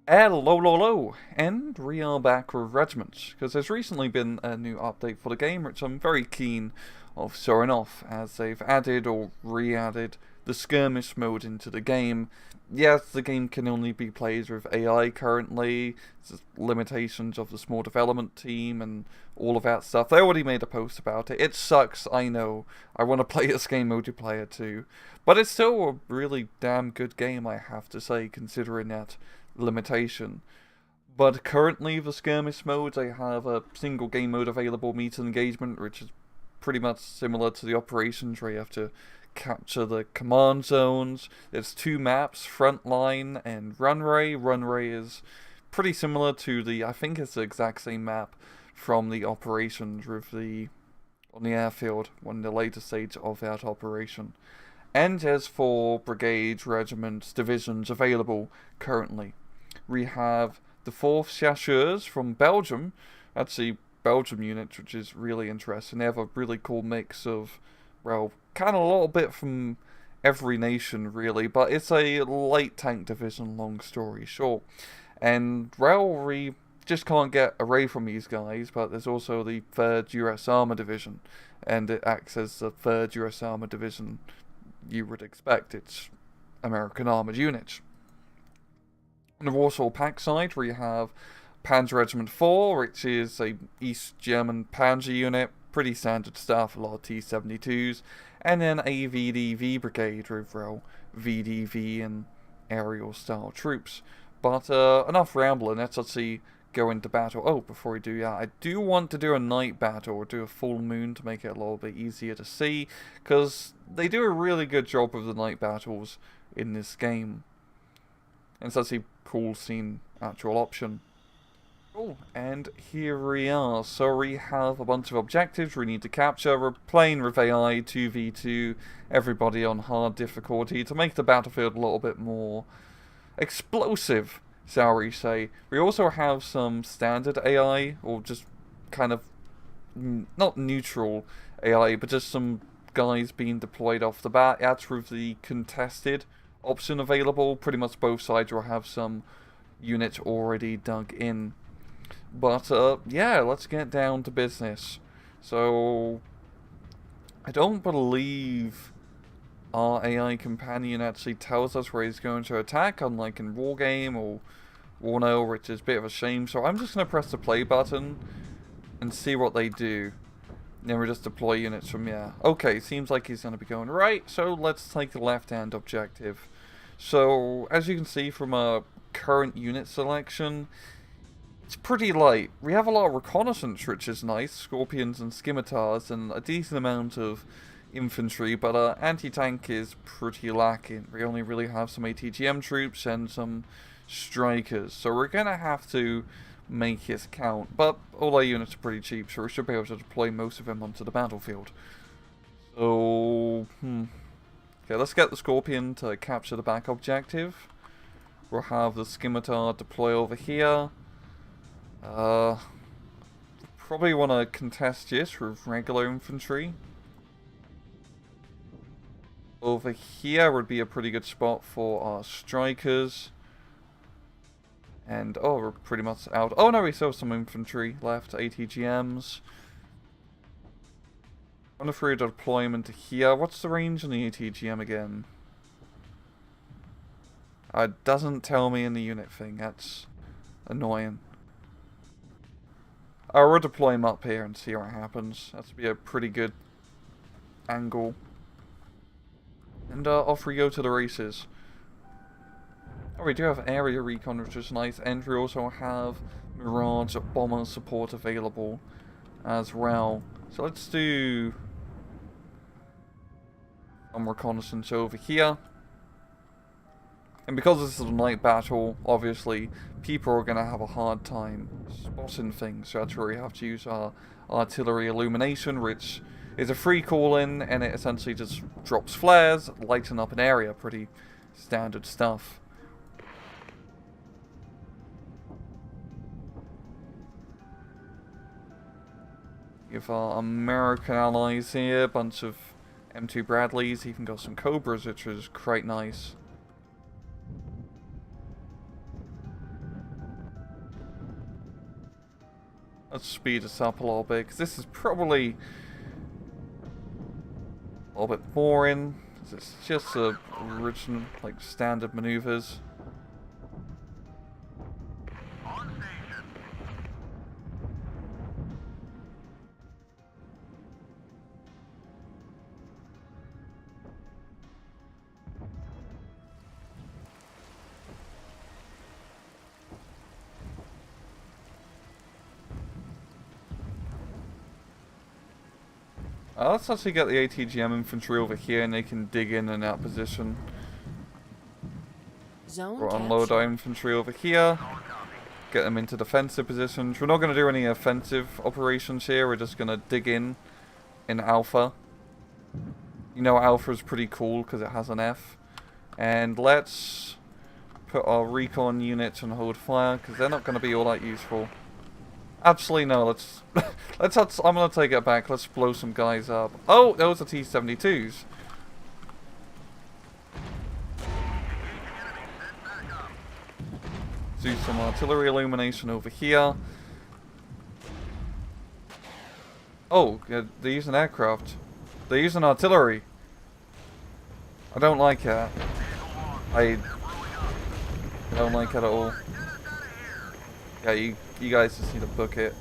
Hello, and we are back with Regiments, because there's recently been a new update for the game, which I'm very keen of showing off, as they've added or re-added the Skirmish mode into the game. Yes, the game can only be played with AI currently, there's limitations of the small development team and all of that stuff. They already made a post about it. It sucks, I know. I want to play this game multiplayer too. But it's still a really damn good game, I have to say, considering that limitation. But currently the skirmish modes, I have a single game mode available, meet and engagement, which is pretty much similar to the operations where you have to capture the command zones. There's two maps, Frontline and Runway. Runway is pretty similar to I think it's the exact same map from the operations with on the airfield, one of the later stage of that operation. And as for brigades, regiments, divisions available currently, we have the 4th Chasseurs from Belgium. That's the Belgium unit, which is really interesting. They have a really cool mix of, well, kind of a little bit from every nation, really, but it's a light tank division, long story short. And, well, we just can't get away from these guys, but there's also the 3rd US Armor Division, and it acts as the 3rd US Armor Division you would expect. It's American armored units. On the Warsaw Pact side, we have Panzer Regiment 4, which is a East German Panzer unit, pretty standard stuff, a lot of T-72s, and then a VDV brigade with VDV and aerial style troops. But enough rambling, let's actually go into battle. Oh, before we do that, I do want to do a night battle, or do a full moon to make it a little bit easier to see, because they do a really good job of the night battles in this game. And it's actually a cool scene actual option. Cool, and here we are. So we have a bunch of objectives we need to capture. We're playing with AI 2v2, everybody on hard difficulty, to make the battlefield a little bit more explosive, shall we say. We also have some standard AI, or just kind of not neutral AI, but just some guys being deployed off the bat. That's with the contested option available. Pretty much both sides will have some units already dug in. But yeah, let's get down to business. So I don't believe our AI companion actually tells us where he's going to attack, unlike in Wargame or Warno, which is a bit of a shame. So I'm just going to press the play button and see what they do. Then we just deploy units from here. Okay, seems like he's going to be going right, so let's take the left-hand objective. So, as you can see from our current unit selection, it's pretty light. We have a lot of reconnaissance, which is nice, Scorpions and Scimitars, and a decent amount of infantry, but our anti-tank is pretty lacking. We only really have some ATGM troops and some strikers, so we're going to have to make it count. But all our units are pretty cheap, so we should be able to deploy most of them onto the battlefield. So, okay, let's get the Scorpion to capture the back objective. We'll have the Scimitar deploy over here. Probably want to contest this with regular infantry. Over here would be a pretty good spot for our strikers. And, oh, we're pretty much out. Oh no, we still have some infantry left, ATGMs. I wonder if we deploy them into here. What's the range on the ATGM again? It doesn't tell me in the unit thing. That's annoying. We'll deploy him up here and see what happens. That's be a pretty good angle. And off we go to the races. Oh, we do have area recon, which is nice. And we also have Mirage bomber support available as well. So let's do some reconnaissance over here. And because this is a night battle, obviously, people are going to have a hard time spotting things. So that's where we have to use our artillery illumination, which is a free call-in, and it essentially just drops flares, lighting up an area. Pretty standard stuff. We have our American allies here, a bunch of M2 Bradleys, even got some Cobras, which was quite nice. Let's speed this up a little bit, because this is probably a little bit boring. It's just the original, like, standard maneuvers. Let's actually get the ATGM infantry over here and they can dig in and out position. We'll unload our infantry over here. Get them into defensive positions. We're not going to do any offensive operations here. We're just going to dig in Alpha. You know Alpha is pretty cool because it has an F. And let's put our recon units on hold fire because they're not going to be all that useful. Absolutely no, I'm gonna take it back, let's blow some guys up. Oh, those are T-72s. Do some artillery illumination over here. Oh, they're using aircraft. They're using artillery. I don't like it. I don't like it at all. Yeah, you guys just need to book it.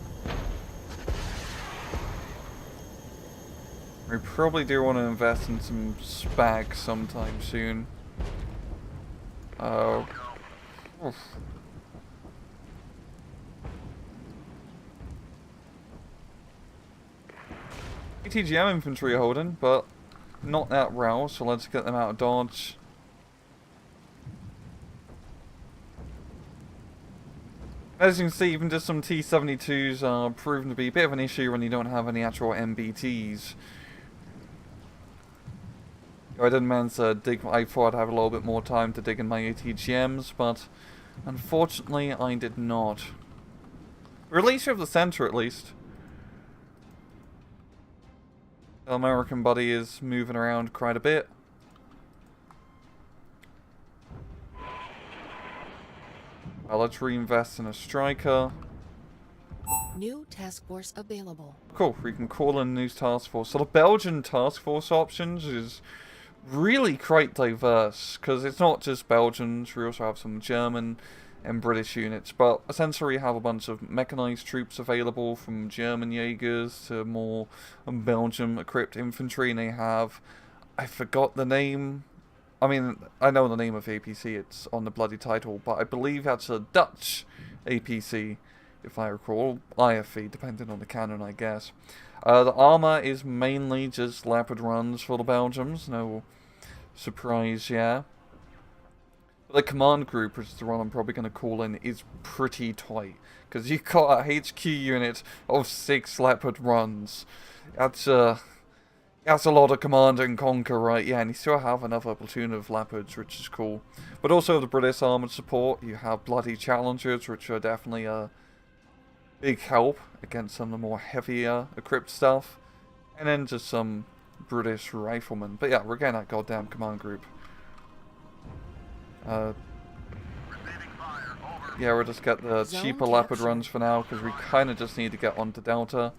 We probably do want to invest in some spag sometime soon. Oof. ATGM infantry are holding, but not that well, so let's get them out of dodge. As you can see, even just some T-72s are proven to be a bit of an issue when you don't have any actual MBTs. I didn't manage to dig. I thought I'd have a little bit more time to dig in my ATGMs, but unfortunately I did not. Or at least you have the center, at least. The American buddy is moving around quite a bit. Well, let's reinvest in a striker. New task force available. Cool, we can call in a new task force. So the Belgian task force options is really quite diverse, because it's not just Belgians, we also have some German and British units, but essentially we have a bunch of mechanized troops available, from German Jaegers to more Belgian equipped infantry, and they have, I forgot the name. I mean, I know the name of APC, it's on the bloody title, but I believe that's a Dutch APC, if I recall. IFV, depending on the canon, I guess. The armor is mainly just Leopard runs for the Belgians, no surprise, yeah. But the command group, which is the one I'm probably going to call in, is pretty tight, because you've got a HQ unit of 6 Leopard runs. That's a lot of command and conquer, right? Yeah, and you still have another platoon of Leopards, which is cool. But also the British armoured support, you have bloody Challengers, which are definitely a big help against some of the more heavier equipped stuff. And then just some British riflemen. But yeah, we're getting that goddamn command group. Yeah, we'll just get the cheaper Leopard runs for now, because we kind of just need to get onto Delta.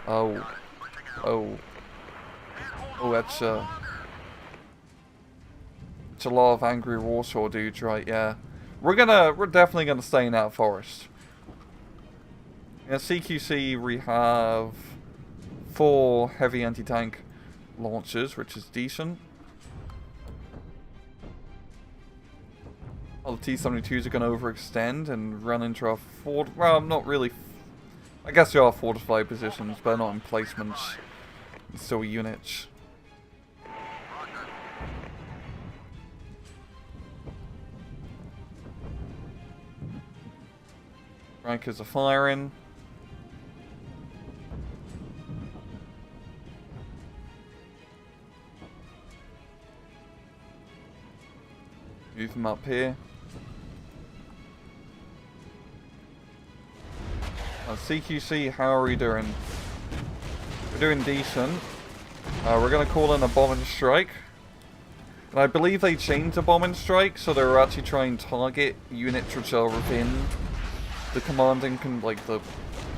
Oh, that's it's a lot of angry Warsaw dudes, right? Yeah, we're definitely gonna stay in that forest. In CQC, we have 4 heavy anti-tank launchers, which is decent. All the T-72s are going to overextend and run into our well, not really. I guess they are fortified positions, but not in placements. It's still units. Strikers are firing. Move them up here. CQC, how are we doing? We're doing decent. We're going to call in a bombing strike. And I believe they changed the bombing strike, so they're actually trying to target units which are within the commanding, the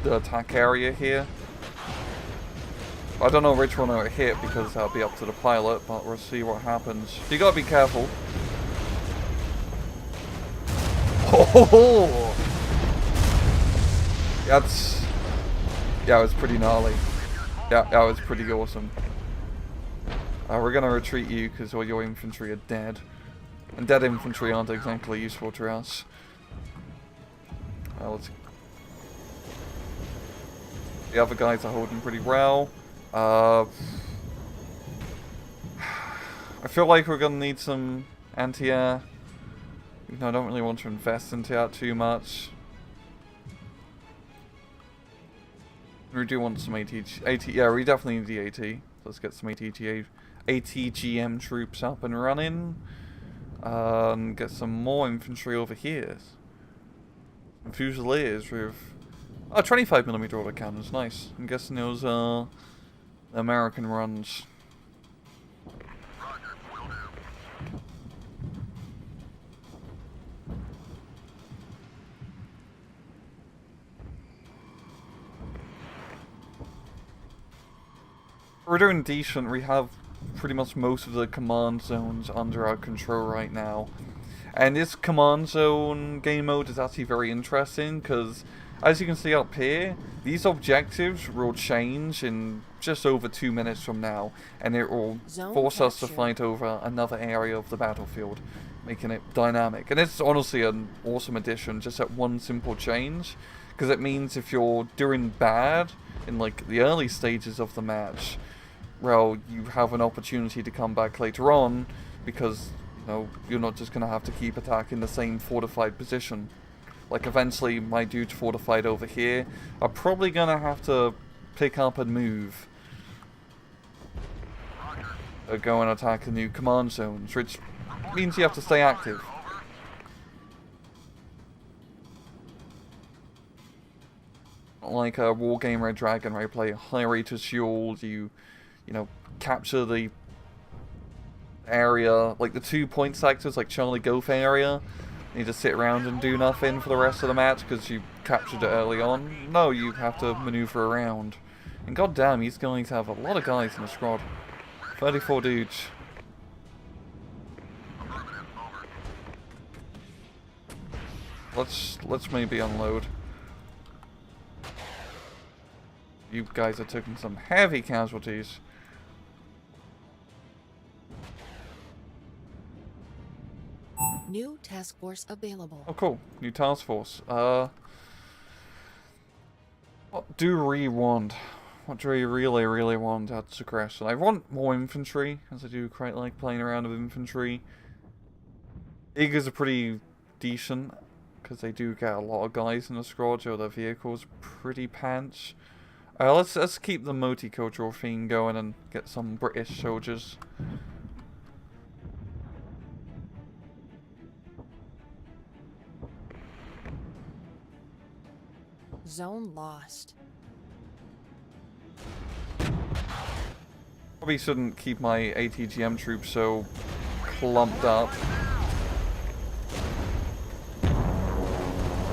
the attack area here. I don't know which one I would hit because that'll be up to the pilot, but we'll see what happens. You gotta be careful. Oh! That's... yeah, it was pretty gnarly. Yeah, that was pretty awesome. We're gonna retreat you because all your infantry are dead. And dead infantry aren't exactly useful to us. Let's... the other guys are holding pretty well. I feel like we're gonna need some anti-air. I don't really want to invest into that too much. We do want some yeah, we definitely need the AT. Let's get some ATGM troops up and running. And get some more infantry over here. Some Fusiliers with... oh, 25mm autocannons, nice. I'm guessing those are American runs. We're doing decent. We have pretty much most of the command zones under our control right now. And this command zone game mode is actually very interesting because, as you can see up here, these objectives will change in just over 2 minutes from now, and it will force us to fight over another area of the battlefield, making it dynamic. And it's honestly an awesome addition, just that one simple change, because it means if you're doing bad in like the early stages of the match, well, you have an opportunity to come back later on, because you're not just going to have to keep attacking the same fortified position. Like, eventually, my dudes fortified over here are probably going to have to pick up and move. Go and attack the new command zones, which means you have to stay active. Like a Wargame Red Dragon, where you play high rate of shield, you capture the area, like the 2 point sectors, like Charlie Golf area. You just sit around and do nothing for the rest of the match because you captured it early on. No, you have to maneuver around. And goddamn, he's going to have a lot of guys in the squad. 34 dudes. Let's maybe unload. You guys are taking some heavy casualties. New task force available. Oh, cool. New task force. What do we want? What do we really want? That's a question. I want more infantry, as I do quite like playing around with infantry. Eagers are pretty decent, because they do get a lot of guys in the squad, so their vehicles pretty pants. Let's keep the multicultural theme going and get some British soldiers. Zone lost. Probably shouldn't keep my ATGM troops so clumped up.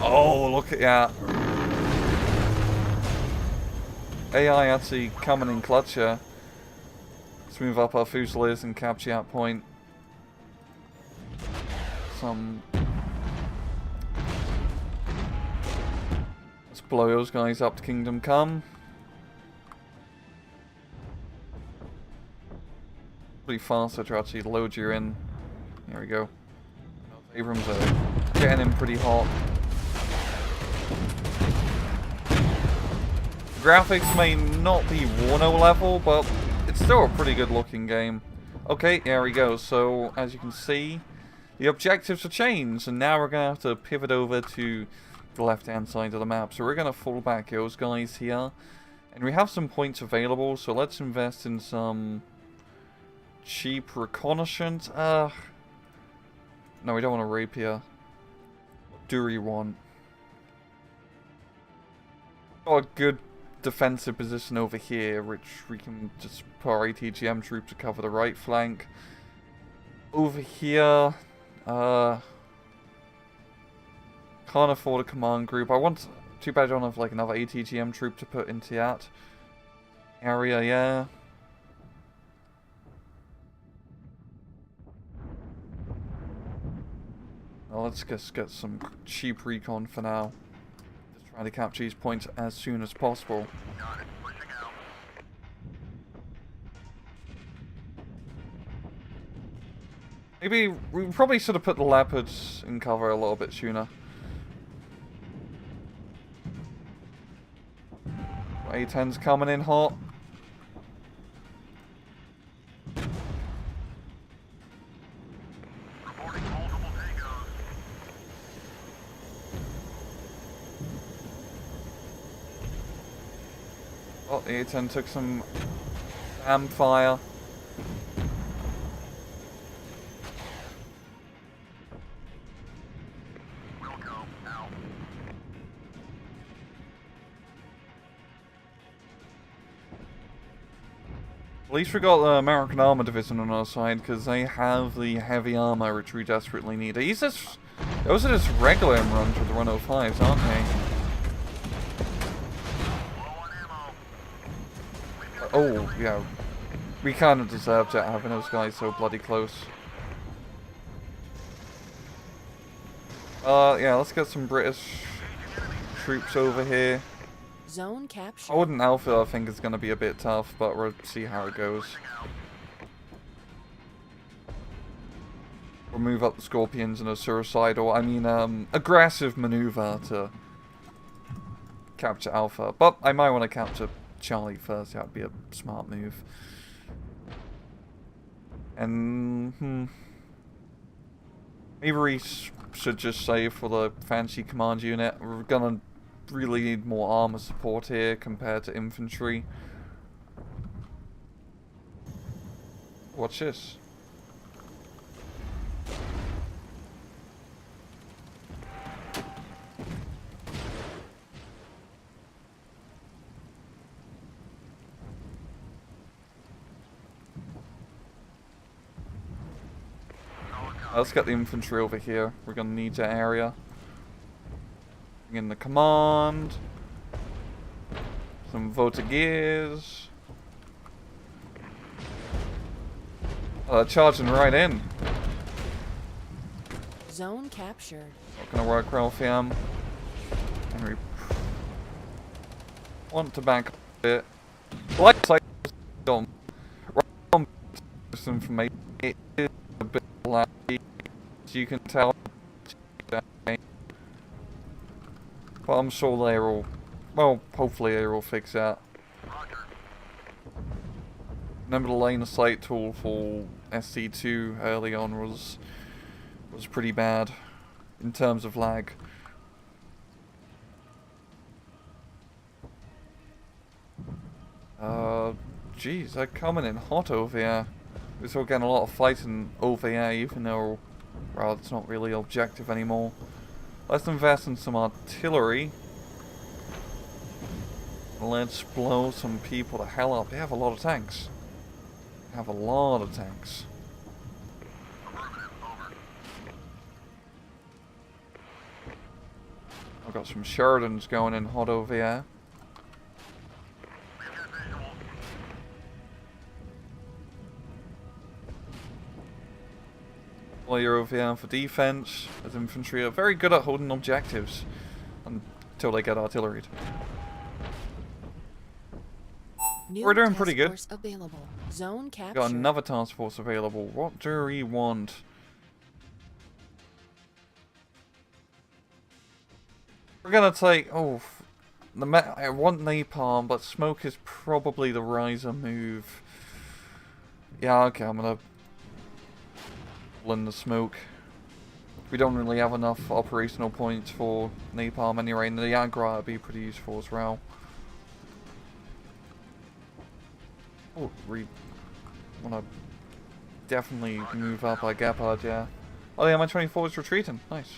Oh, look at that. AI actually coming in clutch here. Let's move up our Fusiliers and capture that point. Let's blow those guys up to Kingdom Come. Pretty faster to actually load you in. There we go. Abrams are getting in pretty hot. Graphics may not be Warno level, but it's still a pretty good looking game. Okay, there we go. So, as you can see, the objectives have changed, and now we're going to have to pivot over to the left-hand side of the map. So we're going to fall back those guys here. And we have some points available, so let's invest in some cheap reconnaissance. No, we don't want a rapier. What do we want? Got a good defensive position over here, which we can just put our ATGM troops to cover the right flank. Over here, can't afford a command group. I want Too bad I don't have like another ATGM troop to put into that area, yeah. Well, let's just get some cheap recon for now. Just try to capture these points as soon as possible. Maybe we probably should have put the leopards in cover a little bit sooner. A10's coming in hot. Oh, the A10 took some damn fire. At least we got the American Armor Division on our side, because they have the heavy armor which we desperately need. Those are just regular runs with the 105s, aren't they? Oh, yeah. We kind of deserved it, having those guys so bloody close. Yeah, let's get some British troops over here. Zone capture. I wouldn't alpha, I think is going to be a bit tough, but we'll see how it goes. We'll move up the Scorpions in a suicidal, aggressive maneuver to capture Alpha. But I might want to capture Charlie first, that would be a smart move. And, maybe we should just save for the fancy command unit. We're gonna really need more armor support here compared to infantry. Watch this. Let's get the infantry over here. We're gonna need that area. Bring in the command. Some Voltigeurs. Oh, they're charging right in. Zone captured. Not gonna work well for him. And we want to back up a bit. Like information. It is a bit laggy, as you can tell. But I'm sure they'll, well, hopefully they'll fix that. Remember the lane of sight tool for SC2 early on was pretty bad in terms of lag. Geez, they're coming in hot over here. We're still getting a lot of fighting over here, even though, well, it's not really objective anymore. Let's invest in some artillery. Let's blow some people the hell up. They have a lot of tanks. They have a lot of tanks. I've got some Sheridans going in hot over here. While you're over here for defense, as infantry are very good at holding objectives until they get artilleried. We're doing pretty good. Available. Zone capture. Got another task force available. What do we want? We're gonna take. Oh, I want napalm, but smoke is probably the riser move. Yeah, okay, I'm gonna in the smoke. We don't really have enough operational points for napalm anyway, and the Agra would be pretty useful as well. Oh, we want to definitely move up our Gepard, yeah. Oh yeah, my 24 is retreating. Nice.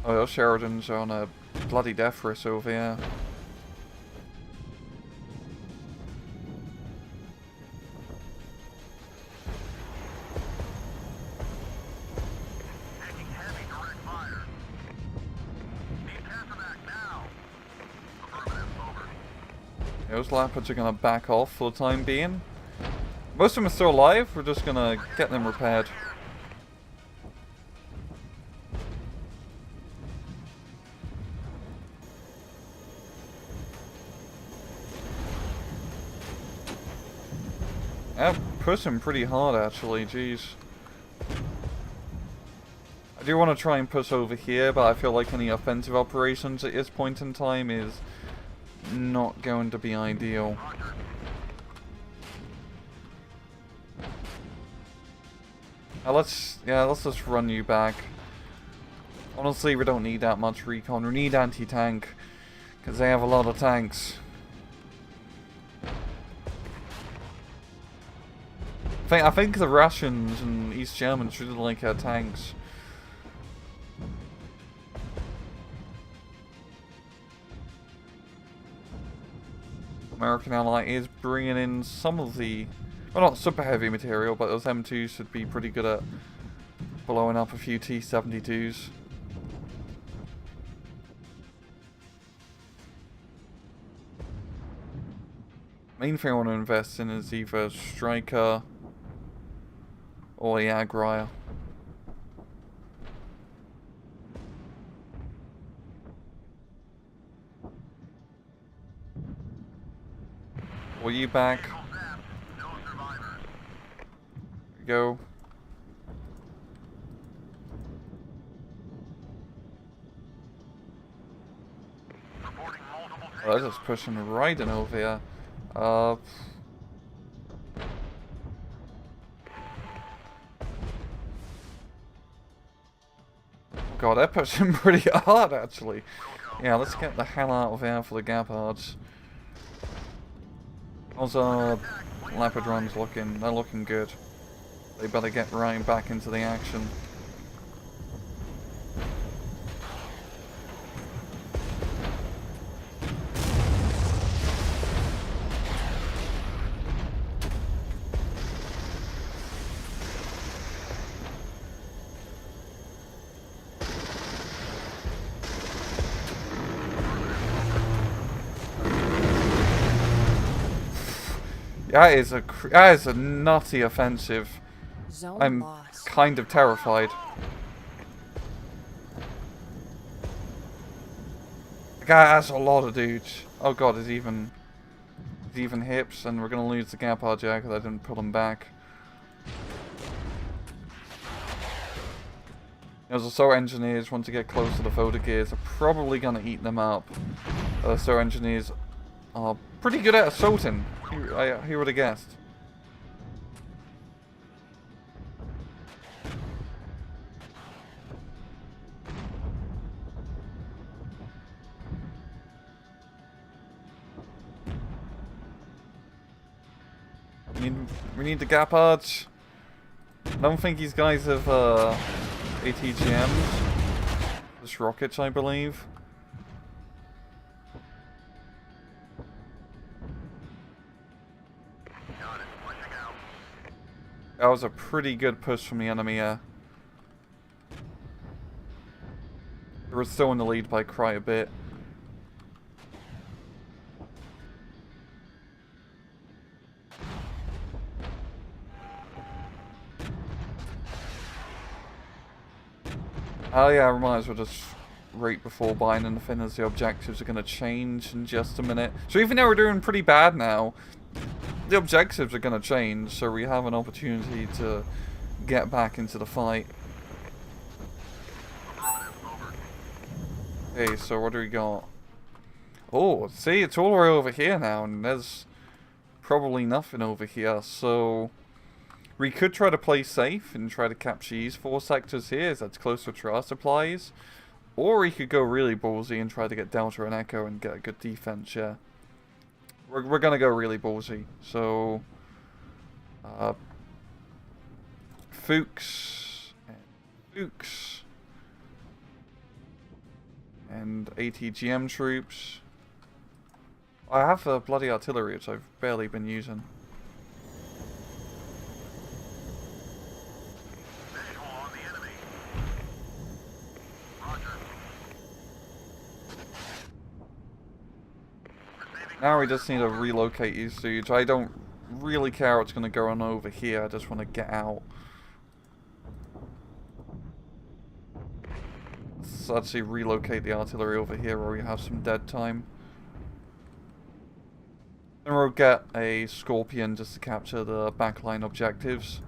Oh, those Sheridans are on a bloody death risk over here. Those Leopards are gonna back off for the time being. Most of them are still alive, we're just gonna get them repaired. Yeah, pushing pretty hard actually, jeez. I do want to try and push over here, but I feel like any offensive operations at this point in time is not going to be ideal. Now let's just run you back. Honestly, we don't need that much recon. We need anti-tank, because they have a lot of tanks. I think the Russians and East Germans really like our tanks. American ally is bringing in some of the, well, not super heavy material, but those M2s should be pretty good at blowing up a few T-72s. Main thing I want to invest in is either Striker or the Agria. Will you back? There we go. Oh, they're just pushing right in over here. God, they're pushing pretty hard, actually. Yeah, let's get the hell out of here for the Gapards. How's our Leopard runs looking? They're looking good. They better get right back into the action. That is a nutty offensive. Zone I'm lost. kind of terrified. The guy has a lot of dudes. Oh god, there's even hips, and we're gonna lose the Gapard Jack because I didn't pull him back. Those assault engineers, once they get close to the Voda gears, are probably gonna eat them up. Assault engineers are pretty good at assaulting. Who would have guessed? We need the Gapards. I don't think these guys have ATGMs. Just rockets, I believe. That was a pretty good push from the enemy. They were still in the lead by quite a bit. Oh yeah, we might as well just right before buying anything, as the objectives are going to change in just a minute. So even though we're doing pretty bad now, the objectives are going to change, so we have an opportunity to get back into the fight. Okay, so what do we got? Oh, see, it's all the way over here now, and there's probably nothing over here, so we could try to play safe and try to capture these 4 sectors here, as that's closer to our supplies. Or we could go really ballsy and try to get Delta and Echo and get a good defense, yeah. We're gonna go really ballsy, so Fuchs and ATGM troops. I have bloody artillery, which I've barely been using. Now we just need to relocate you, Siege. I don't really care what's going to go on over here. I just want to get out. Let's actually relocate the artillery over here where we have some dead time. Then we'll get a Scorpion just to capture the backline objectives.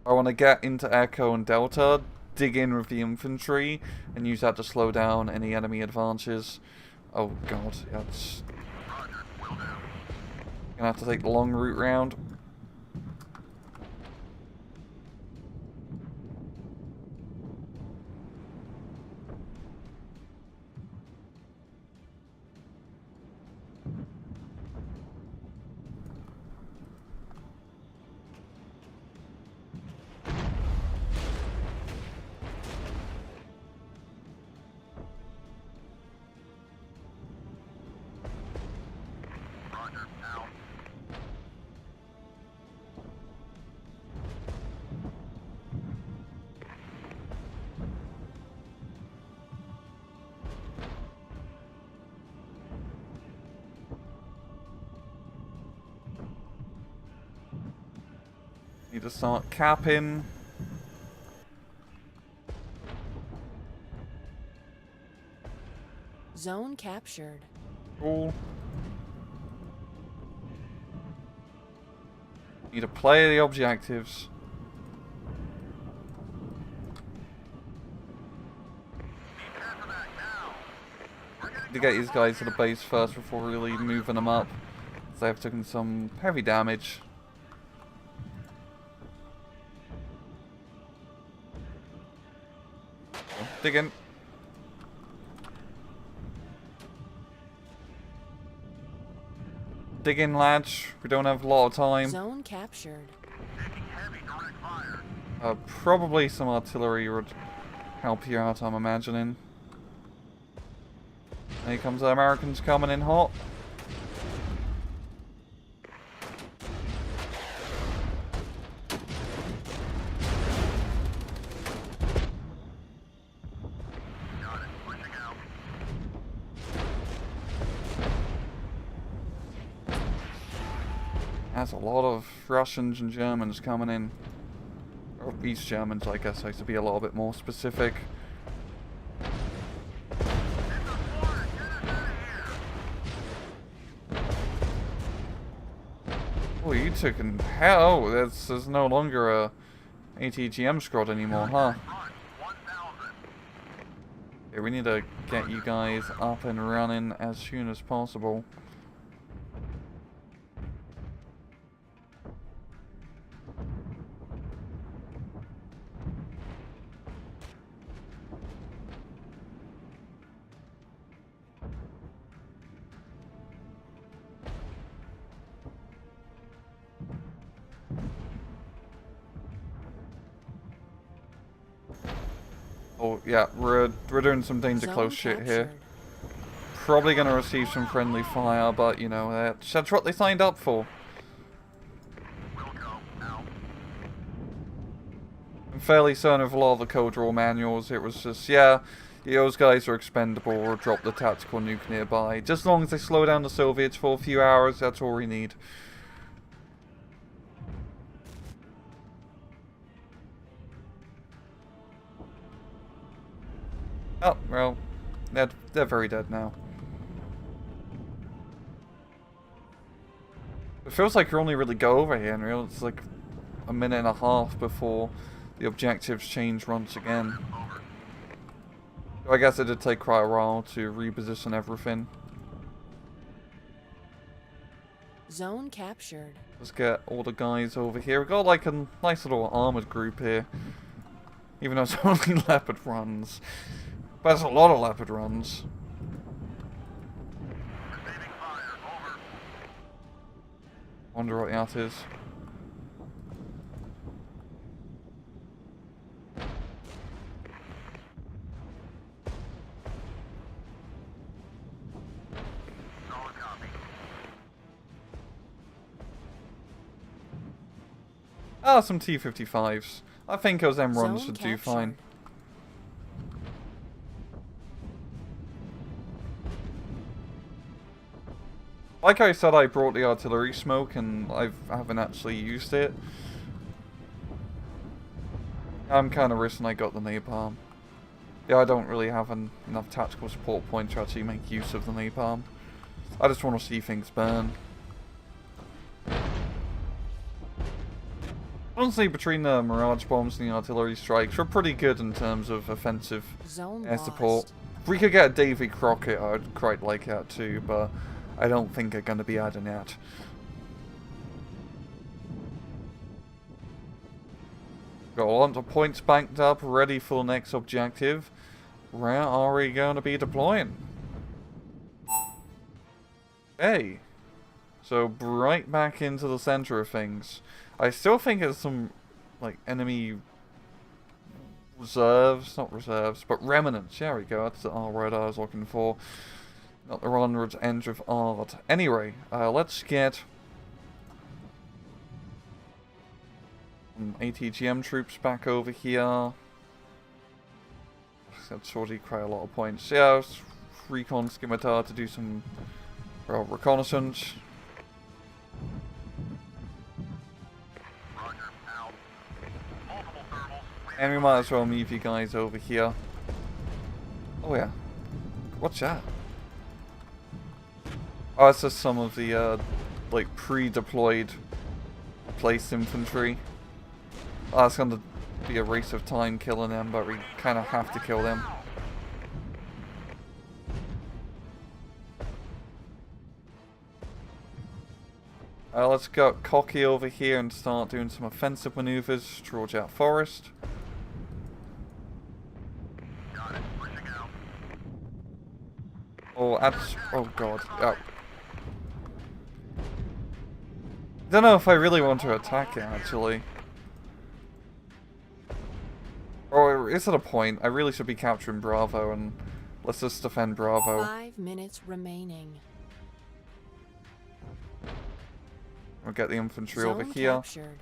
I want to get into Echo and Delta, dig in with the infantry, and use that to slow down any enemy advances. Oh god, yeah, it's gonna have to take the long route round. Need to start capping. Zone captured. Cool. Need to play the objectives. Need to get these guys to the base first before really moving them up. They have taken some heavy damage. Dig in. Dig in, lads. We don't have a lot of time. Zone captured. Probably some artillery would help you out, I'm imagining. Here comes the Americans coming in hot. That's a lot of Russians and Germans coming in. Or East Germans, I guess, to be a little bit more specific. Oh, you took in hell. There's no longer a ATGM squad anymore, huh? Okay, we need to get you guys up and running as soon as possible. Oh yeah, we're doing some danger close shit here. Probably gonna receive some friendly fire, but you know, that's what they signed up for. I'm fairly certain of a lot of the code raw manuals, it was just, yeah, those guys are expendable, or drop the tactical nuke nearby. Just as long as they slow down the Soviets for a few hours, that's all we need. Oh, well, they're very dead now. It feels like you only really go over here, and it's like a minute and a half before the objectives change once again. So I guess it did take quite a while to reposition everything. Zone captured. Let's get all the guys over here. We've got like a nice little armored group here. Even though it's only leopard runs. But there's a lot of leopard runs. Wonder what that is. Ah, some T-55s. I think those M1s should do fine. Like I said, I brought the artillery smoke and I haven't actually used it. I'm kind of risking I got the napalm. Yeah, I don't really have enough tactical support points to actually make use of the napalm. I just want to see things burn. Honestly, between the Mirage bombs and the artillery strikes, we're pretty good in terms of offensive air support. If we could get a Davy Crockett, I'd quite like that too, but I don't think they're going to be adding that. Got a lot of points banked up, ready for the next objective. Where are we going to be deploying? Okay. So, right back into the center of things. I still think there's some, like, enemy reserves, not reserves, but remnants. There we go, that's the R word I was looking for. Not the onwards end of art. Anyway, let's get some ATGM troops back over here. That's already quite a lot of points. Yeah, recon scimitar to do some reconnaissance. And we might as well move you guys over here. Oh yeah. What's that? Oh, it's just some of the, like, pre-deployed placed infantry. Oh, it's gonna be a waste of time killing them, but we kind of have to kill them. Let's get cocky over here and start doing some offensive maneuvers towards that forest. Got it. Pushing out. Oh, oh god. Oh. Don't know if I really want to attack it, actually. Or is it a point? I really should be capturing Bravo, and let's just defend Bravo. 5 minutes remaining. We'll get the infantry Zone over here. captured.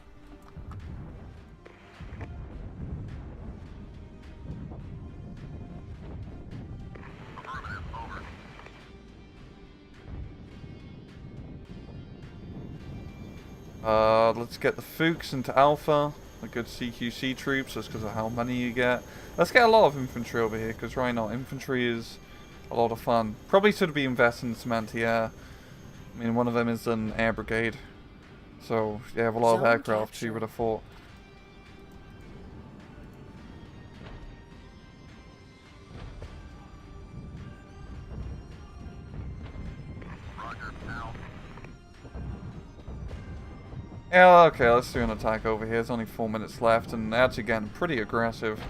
Affirmative. Over. Let's get the Fuchs into Alpha. The good CQC troops, just because of how many you get. Let's get a lot of infantry over here, because right now, infantry is a lot of fun. Probably should be investing in some anti-air. I mean, one of them is an air brigade. So, you have a lot of Zone aircraft, capture. you would have thought. Roger. Out. Yeah, okay, let's do an attack over here. There's only 4 minutes left, and that's, again, pretty aggressive.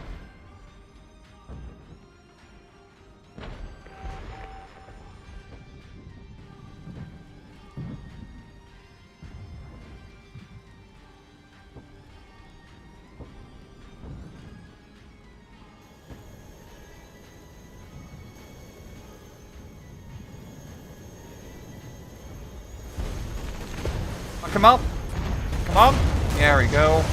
Come up! Come on! There we go.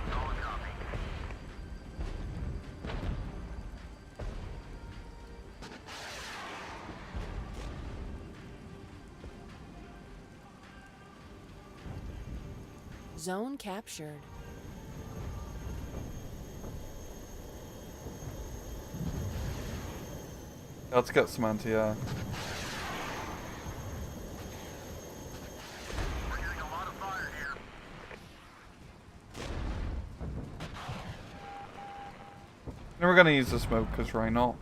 Solid copy. Zone captured. Let's get some anti-air. We're getting a lot of fire here. And we're gonna use the smoke, because why not?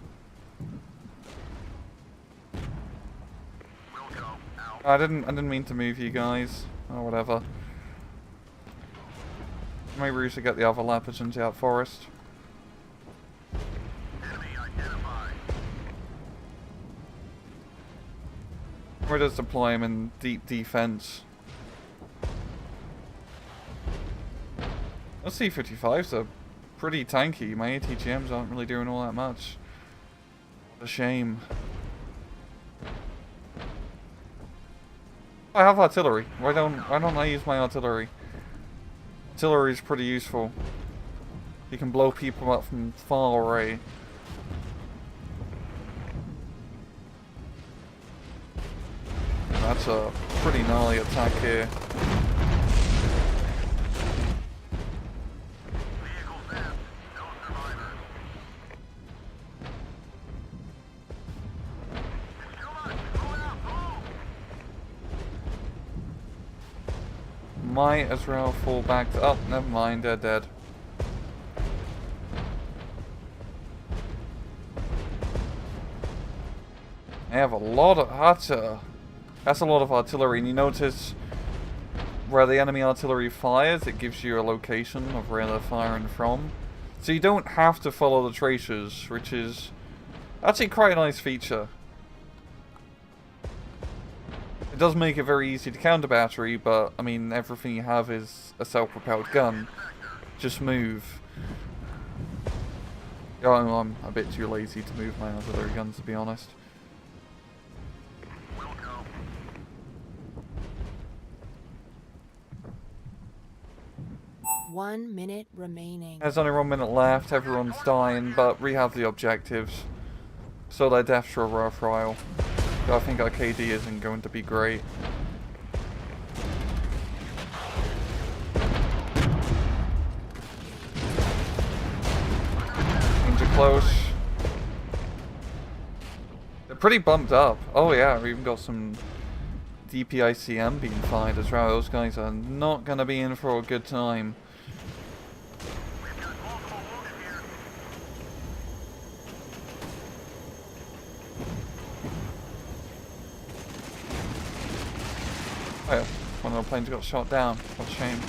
We'll go. Out. I didn't mean to move you guys. Or whatever. Maybe we should get the other leopards into that forest. Enemy identified. Or just deploy them in deep defense. Those C-55s are pretty tanky. My ATGMs aren't really doing all that much. What a shame. I have artillery. Why don't I use my artillery? Artillery is pretty useful. You can blow people up from far away. That's a pretty gnarly attack here. Vehicles in. No survivors. It's too much. Pull it out. Move. Might as well fall back to... Oh, never mind, they're dead. They have a lot of... That's a lot of artillery, and you notice where the enemy artillery fires, it gives you a location of where they're firing from. So you don't have to follow the tracers, which is actually quite a nice feature. It does make it very easy to counter battery, but I mean, everything you have is a self-propelled gun. Just move. Oh, I'm a bit too lazy to move my artillery guns, to be honest. We'll go. One minute remaining. There's only 1 minute left, everyone's dying, but we have the objectives. So their deaths are worthwhile. I think our KD isn't going to be great. Things are close. They're pretty bumped up. Oh yeah, we even got some DPICM being fired as well. Those guys are not going to be in for a good time. We've got multiple wounded here. Oh yeah, one of the planes got shot down. What a shame.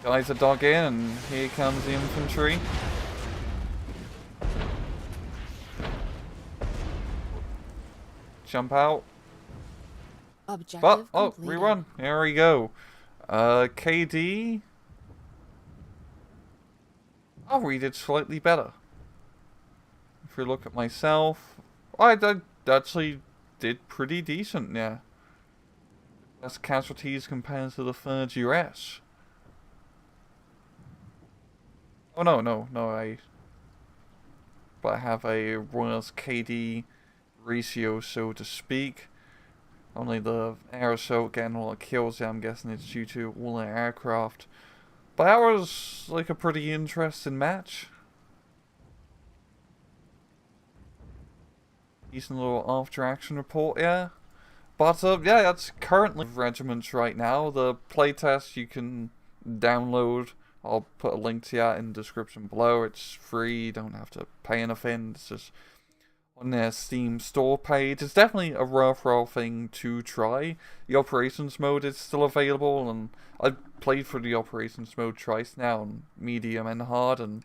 Guys are dug in, and here comes the infantry. Jump out. Objective But, oh, completed. rerun. There we go. KD. Oh, we did slightly better. If we look at myself, I actually did pretty decent, yeah. Less casualties compared to the 3rd US. Oh no, but I have a worse KD ratio, so to speak. Only the air assault getting all the kills there, I'm guessing it's due to all the aircraft. But that was like a pretty interesting match. Decent little after action report, yeah. But yeah, that's currently Regiments right now. The playtest you can download. I'll put a link to that in the description below. It's free, you don't have to pay anything. It's just on their Steam store page. It's definitely a worthwhile thing to try. The operations mode is still available, and I've played through the operations mode twice now, on medium and hard, and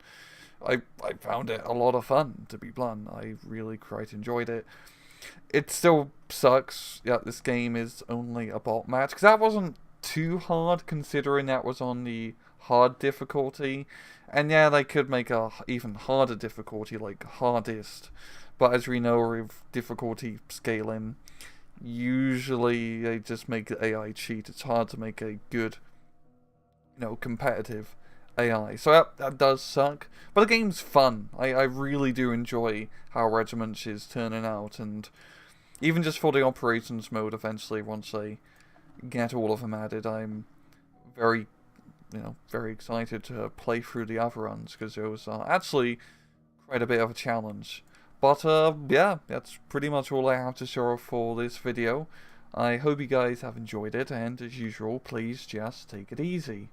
I found it a lot of fun, to be blunt. I really quite enjoyed it. It still sucks, yeah, this game is only a bot match, because that wasn't too hard, considering that was on the hard difficulty. And yeah, they could make a even harder difficulty, like hardest. But as we know with difficulty scaling, usually they just make the AI cheat. It's hard to make a good, competitive AI. So that does suck. But the game's fun. I really do enjoy how Regiments is turning out. And even just for the operations mode eventually, once they get all of them added, I'm very excited to play through the other runs, because it was actually quite a bit of a challenge. But yeah, that's pretty much all I have to show for this video. I hope you guys have enjoyed it, and as usual, please just take it easy.